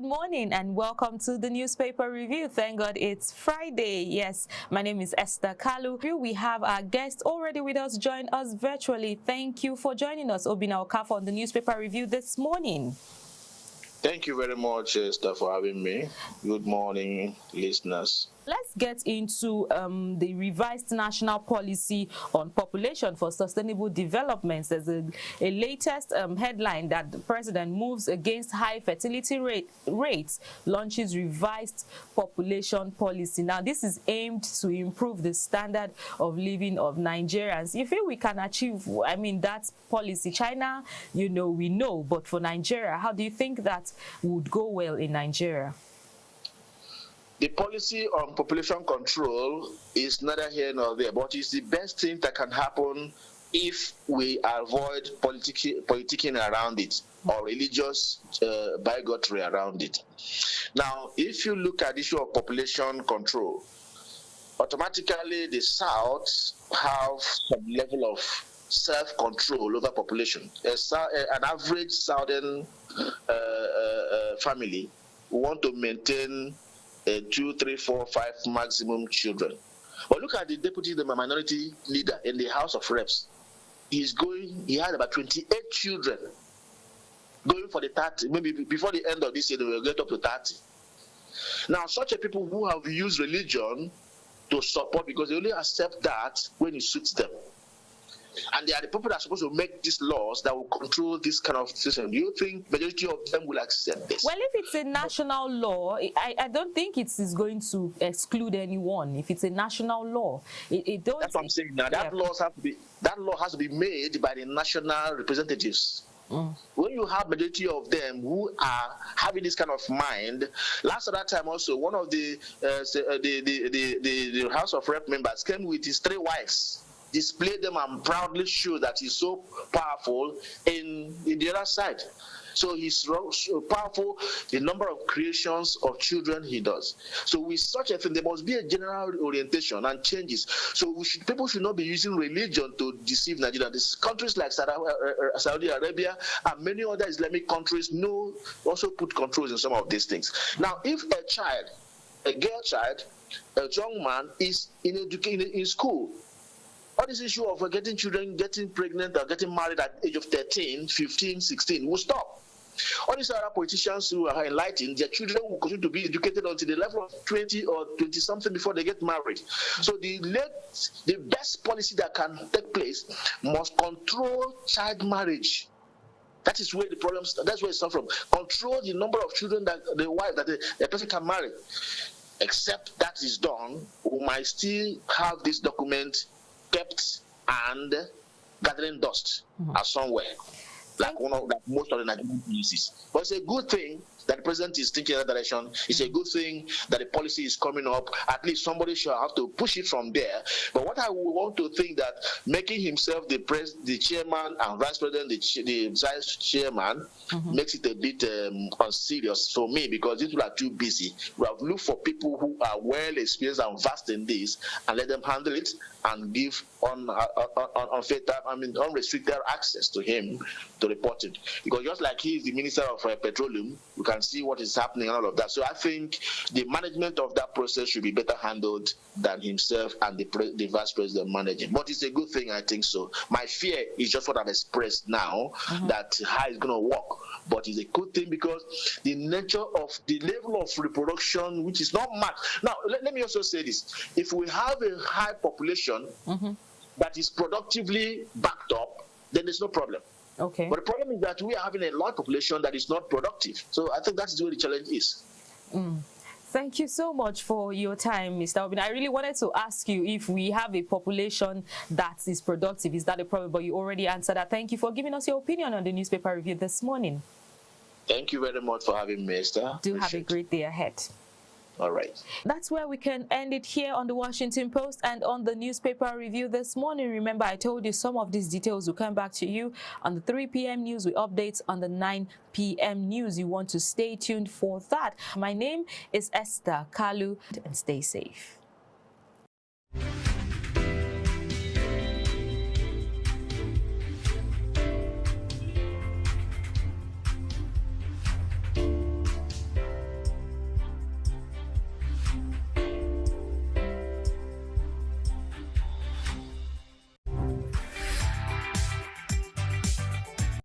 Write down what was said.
morning and welcome to the newspaper review. Thank God it's Friday. Yes, my name is Esther Kalu. We have our guest already with us, join us virtually. Thank you for joining us, Obina Okafor, on the newspaper review this morning. Thank you very much, Esther, for having me. Good morning, listeners. Let's get into the revised national policy on population for sustainable development. There's a latest headline that the president moves against high fertility rates, launches revised population policy. Now, this is aimed to improve the standard of living of Nigerians. You feel we can achieve, that policy? China, we know, but for Nigeria, how do you think that would go well in Nigeria? The policy on population control is neither here nor there, but it's the best thing that can happen if we avoid politicking around it or religious bigotry around it. Now, if you look at the issue of population control, automatically the South have some level of self-control over population. An average Southern family want to maintain 2, 3, 4, 5 maximum children. But look at the deputy, the minority leader in the House of Reps. He had about 28 children going for the 30. Maybe before the end of this year, they will get up to 30. Now, such a people who have used religion to support, because they only accept that when it suits them. And they are the people that are supposed to make these laws that will control this kind of system. Do you think majority of them will accept this? Well, if it's a national law, I don't think it is going to exclude anyone. If it's a national law, it don't. That's what I'm saying. Now that law has to be made by the national representatives. When you have majority of them who are having this kind of mind, last other time also, one of the House of Rep members came with his 3 wives. Display them and proudly show that he's so powerful in the other side. So he's so powerful, the number of creations of children he does. So with such a thing, there must be a general orientation and changes. So people should not be using religion to deceive Nigeria. These countries like Saudi Arabia and many other Islamic countries also put controls in some of these things. Now, if a girl child, a young man is in school, all this issue of getting children, getting pregnant or getting married at the age of 13, 15, 16 will stop. All these other politicians who are enlightened, their children will continue to be educated until the level of 20 or 20-something before they get married. So the best policy that can take place must control child marriage. That is where that's where it starts from. Control the number of children that a person can marry. Except that is done, we might still have this document kept and gathering dust somewhere, like most of the Nigerian policies. But it's a good thing that the president is thinking in that direction. It's a good thing that the policy is coming up. At least somebody should have to push it from there. But what I would want to think that making himself the chairman and vice president, the vice chairman, makes it a bit unserious for me, because these people are too busy. We have looked for people who are well experienced and vast in this and let them handle it and give unrestricted access to him to report it. Because just like he is the minister of petroleum, we can see what is happening and all of that. So I think the management of that process should be better handled than himself and the vice president managing. But it's a good thing, I think so. My fear is just what I've expressed now, that how it's going to work. But it's a good thing because the nature of the level of reproduction, which is not much. Now, let me also say this. If we have a high population that is productively backed up, then there's no problem. Okay. But the problem is that we are having a large population that is not productive. So I think that's where the challenge is. Thank you so much for your time, Mr. Obin. I really wanted to ask you if we have a population that is productive. Is that a problem? But you already answered that. Thank you for giving us your opinion on the newspaper review this morning. Thank you very much for having me, Esther. Do have a great day ahead. All right. That's where we can end it here on the Washington Post and on the newspaper review this morning. Remember, I told you some of these details will come back to you on the 3 p.m. news with updates on the 9 p.m. news. You want to stay tuned for that. My name is Esther Kalu, and stay safe.